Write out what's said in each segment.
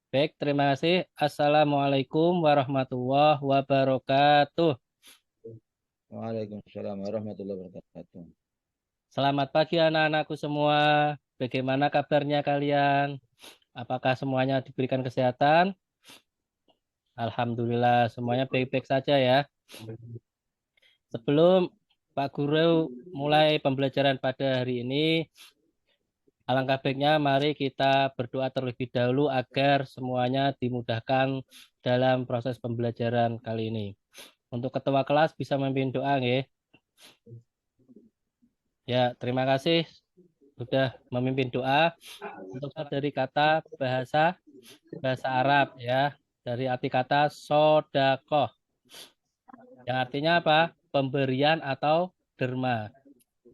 Baik, terima kasih. Assalamualaikum warahmatullahi wabarakatuh. Waalaikumsalam warahmatullahi wabarakatuh. Selamat pagi anak-anakku semua. Bagaimana kabarnya kalian? Apakah semuanya diberikan kesehatan? Alhamdulillah, semuanya baik-baik saja ya. Sebelum Pak Guru mulai pembelajaran pada hari ini, alangkah baiknya mari kita berdoa terlebih dahulu agar semuanya dimudahkan dalam proses pembelajaran kali ini. Untuk ketua kelas bisa memimpin doa, nggih. Ya, terima kasih sudah memimpin doa untuk dari kata bahasa bahasa Arab ya, dari arti kata sodakoh yang artinya apa? Pemberian atau derma.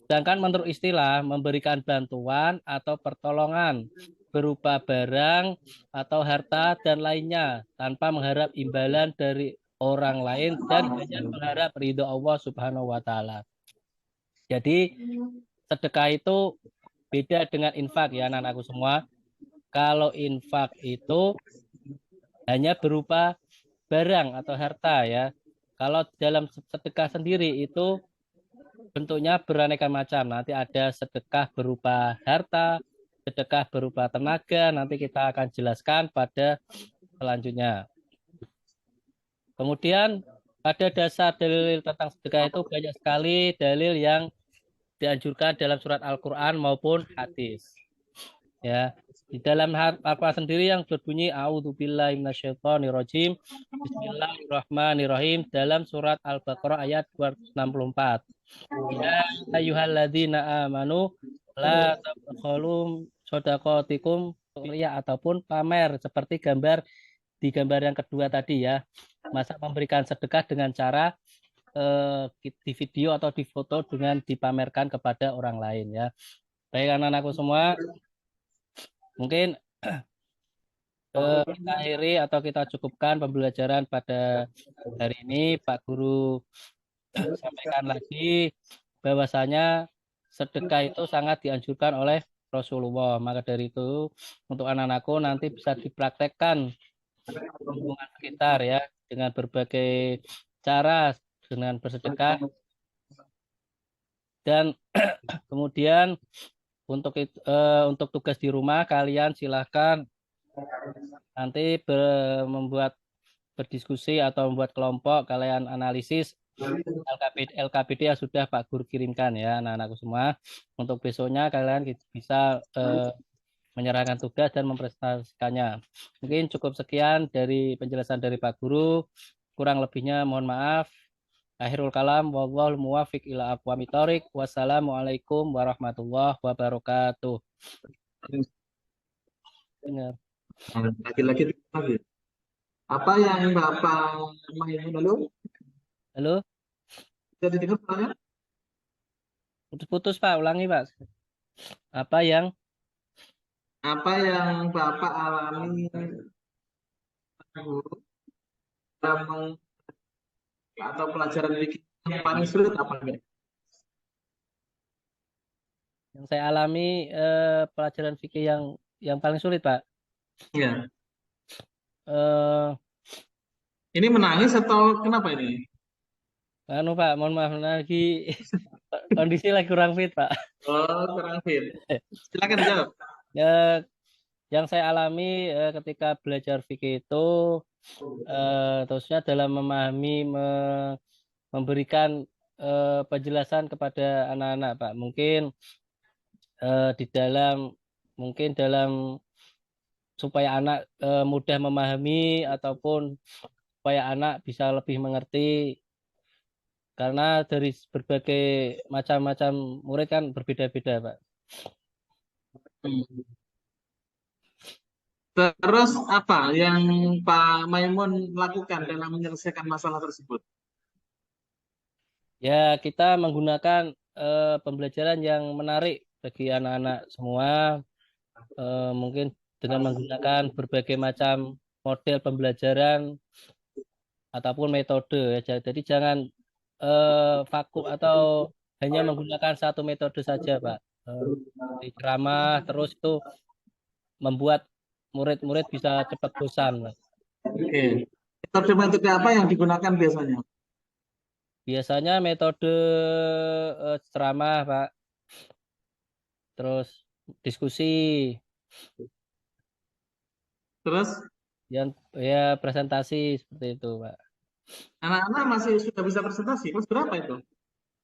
Sedangkan menurut istilah memberikan bantuan atau pertolongan berupa barang atau harta dan lainnya tanpa mengharap imbalan dari orang lain dan hanya mengharap ridho Allah Subhanahu wa taala. Jadi sedekah itu beda dengan infak ya anak-anakku semua. Kalau infak itu hanya berupa barang atau harta ya. Kalau dalam sedekah sendiri itu bentuknya beraneka macam. Nanti ada sedekah berupa harta, sedekah berupa tenaga. Nanti kita akan jelaskan pada selanjutnya. Kemudian pada dasar dalil tentang sedekah itu banyak sekali dalil yang dianjurkan dalam surat Al-Quran maupun hadis. Ya, di dalam apa sendiri yang berbunyi A'udzubillahi minasyaitonirrajim. Bismillahirrahmanirrahim dalam surat Al-Baqarah ayat 264. Ya ayyuhalladzina amanu la tabkhalu shadaqatikum riya ataupun pamer seperti gambar di gambar yang kedua tadi ya. Masa memberikan sedekah dengan cara di video atau di foto dengan dipamerkan kepada orang lain ya. Baik anak-anakku semua, mungkin kita akhiri atau kita cukupkan pembelajaran pada hari ini. Pak Guru sampaikan lagi bahwasanya sedekah itu sangat dianjurkan oleh Rasulullah. Maka dari itu untuk anak-anakku nanti bisa dipraktekkan di lingkungan sekitar ya dengan berbagai cara dengan bersedekah dan kemudian untuk tugas di rumah kalian silahkan nanti membuat berdiskusi atau membuat kelompok kalian analisis LKPD yang sudah Pak Guru kirimkan ya anak-anakku semua. Untuk besoknya kalian bisa menyerahkan tugas dan mempresentasikannya. Mungkin cukup sekian dari penjelasan dari Pak Guru. Kurang lebihnya mohon maaf. Akhirul kalam wallahul muwafiq ila aqwamit thoriq. Wassalamualaikum warahmatullahi wabarakatuh. Dengar. Lagi-lagi lagi. Apa yang Bapak main lalu? Halo, Bisa didengar soalnya? putus-putus Pak, ulangi Pak. Apa yang Apa yang Bapak alami guru dalam atau pelajaran bikin yang paling sulit apa nih? saya alami pelajaran fikih yang paling sulit Pak? Ya, Eh, ini menangis atau kenapa ini? anu Pak, mohon maaf lagi kondisi lagi kurang fit Pak. Oh, kurang fit. Silakan dijawab. Ya, yang saya alami ketika belajar fikih itu terusnya dalam memahami, memberikan penjelasan kepada anak-anak Pak. Mungkin di dalam mungkin dalam supaya anak mudah memahami ataupun supaya anak bisa lebih mengerti karena dari berbagai macam-macam murid kan berbeda-beda Pak. Terus apa yang Pak Maimun lakukan dalam menyelesaikan masalah tersebut? Ya, kita menggunakan pembelajaran yang menarik bagi anak-anak semua, mungkin dengan menggunakan berbagai macam model pembelajaran ataupun metode. Ya. Jadi jangan vakum atau hanya menggunakan satu metode saja, Pak. Di ceramah terus itu membuat murid-murid bisa cepat bosan, Pak. Oke. Metode-metode apa yang digunakan biasanya? Biasanya metode ceramah, Pak. Terus diskusi, Terus yang ya presentasi seperti itu, Pak. anak-anak masih sudah bisa presentasi. Kelas berapa itu?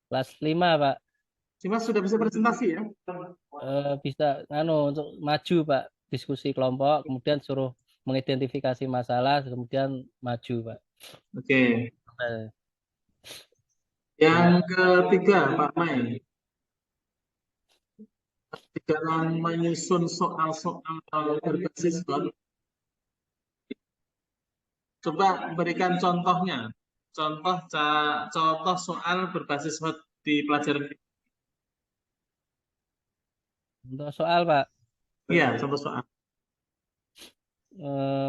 Kelas 5, Pak. Cuma sudah bisa presentasi ya? Bisa untuk maju, Pak. Diskusi kelompok, kemudian suruh mengidentifikasi masalah, kemudian maju, Pak. Oke. Eh, Yang Gimana? ketiga, Pak Mai, di dalam menyusun soal-soal berbasis hot, coba berikan contohnya. Contoh soal berbasis hot di pelajaran ini. Untuk soal, Pak. Iya, contoh soal.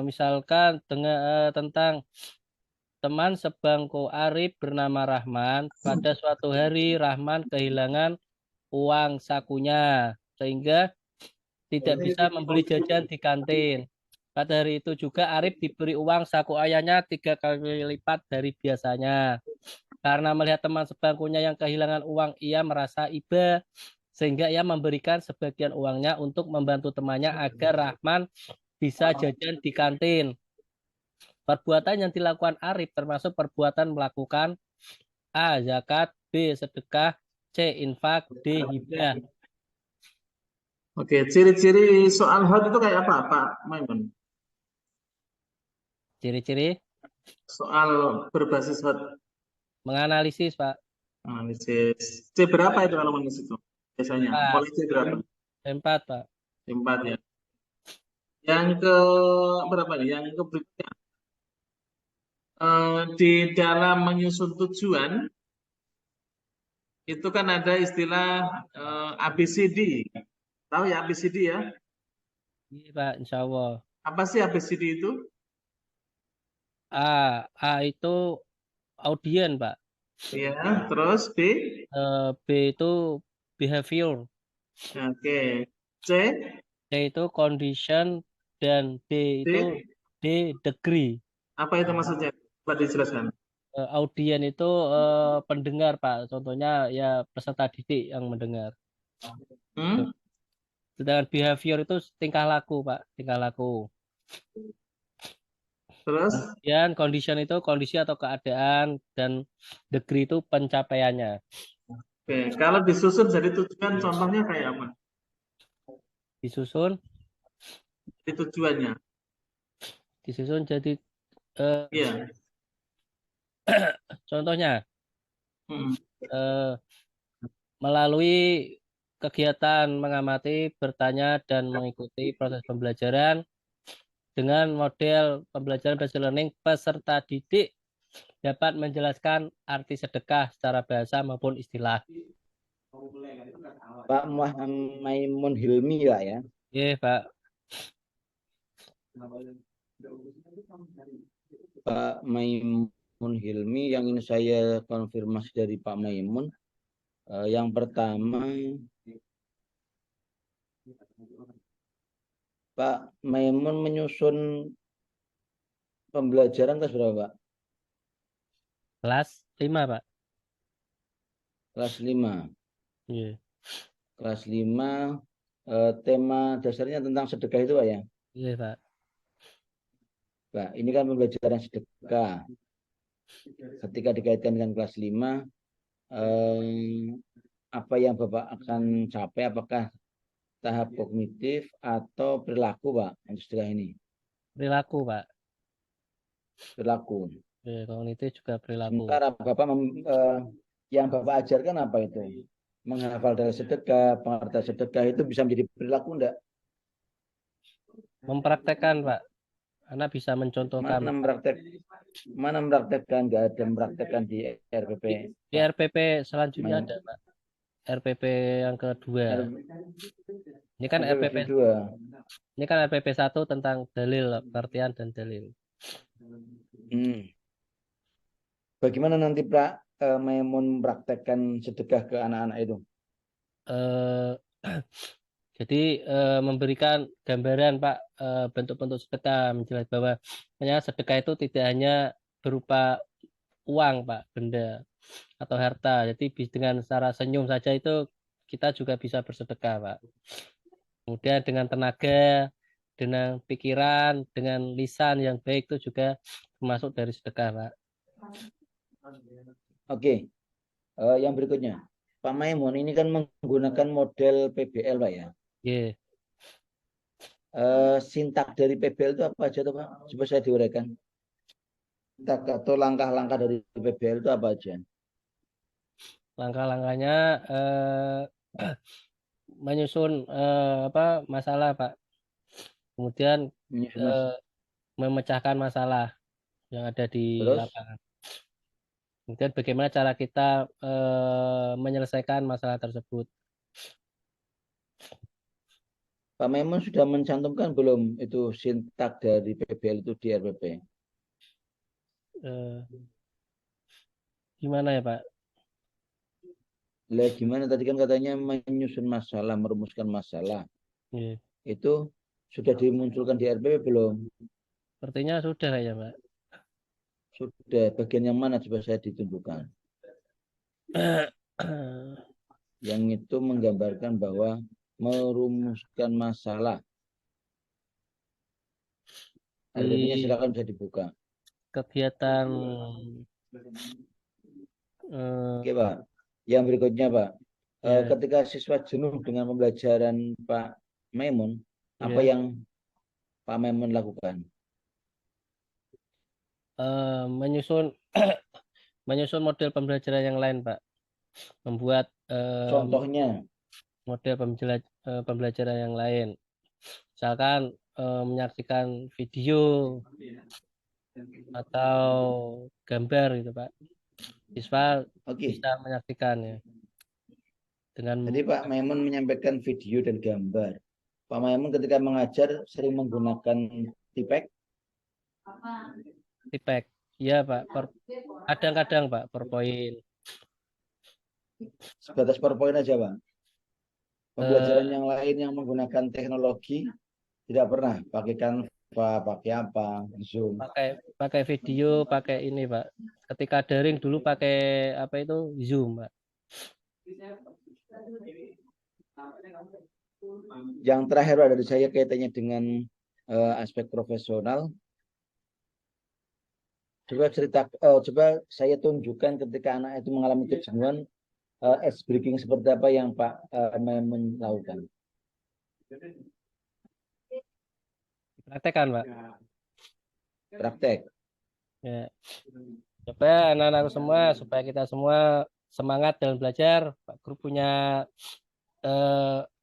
Misalkan tentang teman sebangku Arif bernama Rahman. Pada suatu hari Rahman kehilangan uang sakunya sehingga tidak bisa membeli jajan di kantin. Pada hari itu juga Arif diberi uang saku ayahnya 3 kali lipat dari biasanya. Karena melihat teman sebangkunya yang kehilangan uang, ia merasa iba sehingga ia memberikan sebagian uangnya untuk membantu temannya agar Rahman bisa jajan di kantin. Perbuatan yang dilakukan Arif termasuk perbuatan melakukan A. Zakat, B. Sedekah, C. Infak, D. Hibah. Oke, ciri-ciri soal hot itu kayak apa, Pak Maimun? Ciri-ciri Soal berbasis hot menganalisis, Pak. analisis. C berapa itu kalau analisis itu? Biasanya, 4. mulai C berapa? 4, Pak. C4 ya. Yang ke berapa nih? Yang ke berikutnya. Di dalam menyusun tujuan, itu kan ada istilah ABCD. Tahu ya ABCD ya? Iya, Pak. Insya Allah. Apa sih ABCD itu? A. A itu audien, Pak. Ya, terus B. B itu behavior. Oke. C, C itu condition. Dan D itu D. degree. Apa itu maksudnya? Coba dijelaskan. Audien itu pendengar, Pak. Contohnya ya peserta didik yang mendengar. Gitu. Hmm? Sedangkan behavior itu tingkah laku, Pak. Tingkah laku. Terus, Kemudian condition itu kondisi atau keadaan. Dan degree itu pencapaiannya. oke. Kalau disusun jadi tujuan, contohnya kayak apa? Disusun. Jadi tujuannya. Disusun jadi eh, Iya. contohnya Hmm. eh, melalui kegiatan mengamati, bertanya, dan mengikuti proses pembelajaran dengan model pembelajaran belajar learning, peserta didik dapat menjelaskan arti sedekah secara bahasa maupun istilah. Pak Maimun Hilmi lah ya. Iya, Pak. Pak Maimun Hilmi yang ingin saya konfirmasi dari Pak Maimun. Yang pertama, Pak Maimun menyusun pembelajaran kelas berapa, Pak? Kelas 5, Pak. Kelas 5. Iya, Kelas 5, tema dasarnya tentang sedekah itu, Pak ya? iya, Pak. Pak, ini kan pembelajaran sedekah. Ketika dikaitkan dengan kelas 5, apa yang Bapak akan capai? Apakah tahap kognitif atau perilaku, Pak, untuk sedekah ini? Perilaku, Pak. Perilaku. Iya, kognitif juga perilaku. Sementara Bapak yang Bapak ajarkan apa itu? Menghafal dari sedekah, pengertian sedekah itu bisa menjadi perilaku enggak? Mempraktekkan, Pak. Anak bisa mencontohkan. Mana mempraktekkan? Enggak ada mempraktekkan di RPP. Di RPP selanjutnya ada, Pak. RPP yang kedua. Ini kan RPP 2. Ini kan RPP 1 tentang dalil, pengertian dan dalil. Bagaimana nanti Pak Maimun mempraktekkan sedekah ke anak-anak itu? Eh, Jadi memberikan gambaran Pak bentuk-bentuk sedekah, menjelaskan bahwa sedekah itu tidak hanya berupa uang Pak, benda atau harta. Jadi dengan cara senyum saja itu kita juga bisa bersedekah Pak. Kemudian dengan tenaga, dengan pikiran, dengan lisan yang baik itu juga termasuk dari sedekah Pak. Oke, yang berikutnya. Pak Maimun ini kan menggunakan model PBL Pak ya. Yeah. Sintak dari PBL itu apa aja tuh Pak? Coba saya diuraikan. Sintak atau langkah-langkah dari PBL itu apa aja? Langkah-langkahnya menyusun masalah Pak. Kemudian memecahkan masalah yang ada di Terus? lapangan. Kemudian bagaimana cara kita menyelesaikan masalah tersebut. Pak Maimun sudah mencantumkan belum itu sintak dari PBL itu di RPP? Gimana ya Pak? Lah gimana tadi kan katanya menyusun masalah, merumuskan masalah. Yeah. Itu sudah dimunculkan di RPP belum? Sepertinya sudah ya Pak. Sudah. Bagian yang mana coba saya ditunjukkan? Yang itu menggambarkan bahwa merumuskan masalah. RPP-nya silakan bisa dibuka. Kegiatan Oke Pak. Yang berikutnya Pak. Yeah. Ketika siswa jenuh dengan pembelajaran Pak Maimun, apa yang Pak Maimun lakukan? Menyusun menyusun model pembelajaran yang lain Pak. Membuat contohnya model pembelajaran yang lain. Misalkan menyaksikan video atau gambar gitu Pak. Siswa bisa menyaksikan ya. Jadi Pak Maimun menyampaikan video dan gambar. Pak Maimun ketika mengajar sering menggunakan tipek? Tipek. Iya Pak. Kadang-kadang Pak PowerPoint. Sebatas PowerPoint aja Pak. Pembelajaran yang lain yang menggunakan teknologi tidak pernah pakai Canva, pakai apa, Zoom. Pakai video, pakai ini Pak. Ketika daring dulu pakai apa itu Zoom Pak. Yang terakhir dari saya kaitannya dengan aspek profesional. Coba saya tunjukkan ketika anak itu mengalami kejenuhan ice breaking seperti apa yang Pak Maimun lakukan. Praktekkan Pak. Praktek. Ya. Coba anak-anak semua supaya kita semua semangat dalam belajar. Pak Guru punya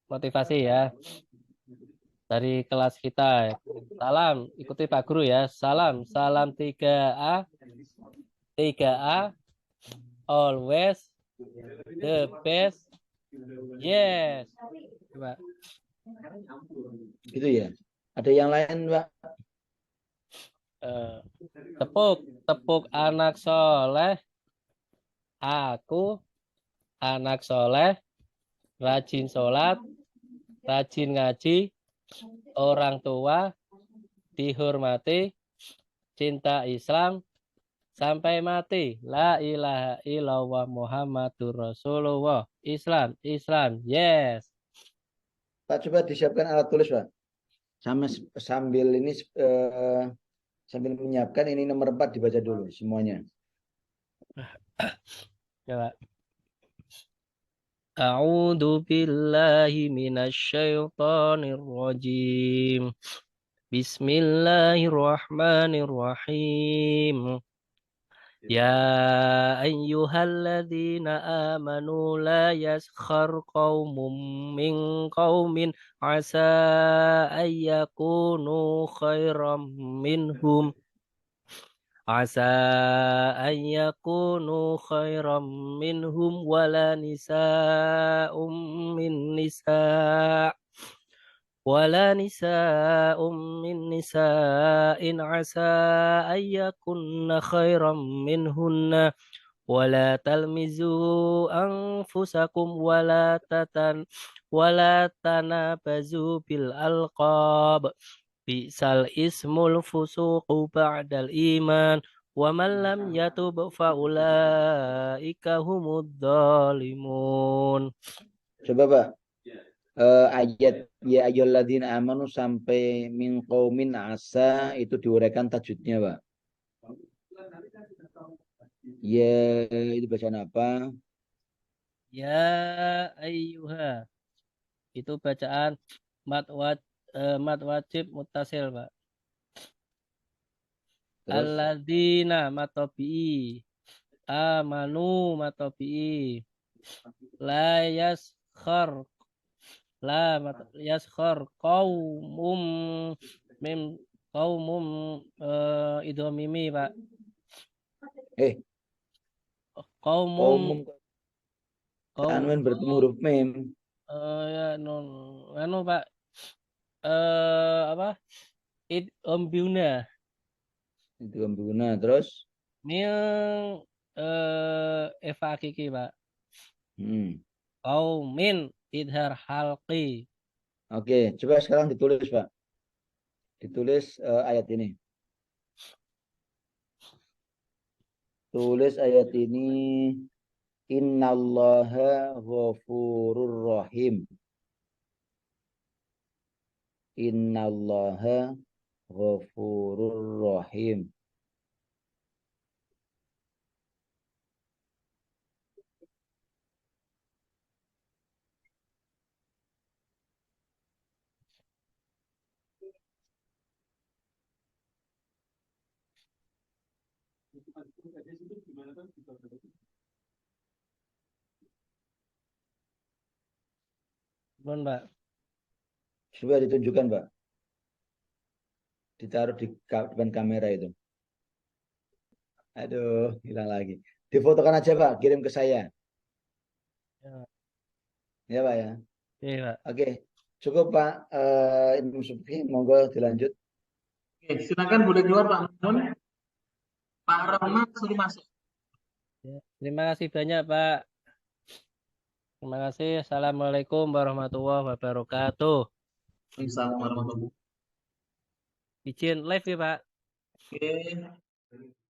motivasi ya dari kelas kita. Salam, ikuti Pak Guru ya. Salam 3A. 3A. Always the best. Yes. Coba. Gitu ya. Ada yang lain, Pak? Tepuk anak soleh. Aku anak soleh, rajin sholat, rajin ngaji, orang tua dihormati, cinta Islam sampai mati. La ilaha illallah Muhammadur Rasulullah. Islam, yes. Pak, coba disiapkan alat tulis, Pak. Sambil ini sambil menyiapkan ini nomor 4 dibaca dulu semuanya. Ya, Pak. A'udzu billahi minasyaitonir rajim. Bismillahirrahmanirrahim. Ya ayyuhalladzina amanu la yaskhar qaumun min qaumin asa ayyakunu khairam minhum wala nisa'um min nisa' ولا نساء من نساء عسى أن يكن خيرا منهن ولا تلمزوا أنفسكم ولا تنابزوا بالألقاب بئس الاسم الفسوق بعد الإيمان ومن لم يتب فأولئك هم الظالمون. Coba Pak, ayat ya ayyuhalladzina amanu sampai min qaumin asa itu diuraikan tajwidnya Pak. Ya itu bacaan apa? Ya ayyuha. Itu bacaan mad wajib muttasil, Pak. Terus Alladzina matobi'i. Amanu matobi'i. La yaskhar. Yaskhar qaumum mim qaumum idomimi, Pak. eh Qaumum kaum qaum tanwin bertemu huruf mim. ya anu Pak. Apa? Idghambiuna. Itu ambuna terus Mil Eva Kiki, Pak. hmm. Qaumin idhar halqi. Oke, coba sekarang ditulis Pak. Ditulis ayat ini. Tulis ayat ini. Innallaha ghafurur rahim. Innallaha ghafurur rahim. Bon, Pak. Coba ditunjukkan Pak. Ditaruh di depan kamera itu. Aduh, hilang lagi. Difotokan aja Pak, kirim ke saya. Ya, Ya Pak ya. oke, Pak. Oke, cukup Pak. Imam Subhi, monggo dilanjut. Oke, silakan boleh keluar Pak Mun. Pak Rahmat suruh masuk. Ya, terima kasih banyak, Pak. Terima kasih. Assalamualaikum warahmatullahi wabarakatuh. Assalamualaikum warahmatullahi Izin live ya, Pak. wabarakatuh. Oke.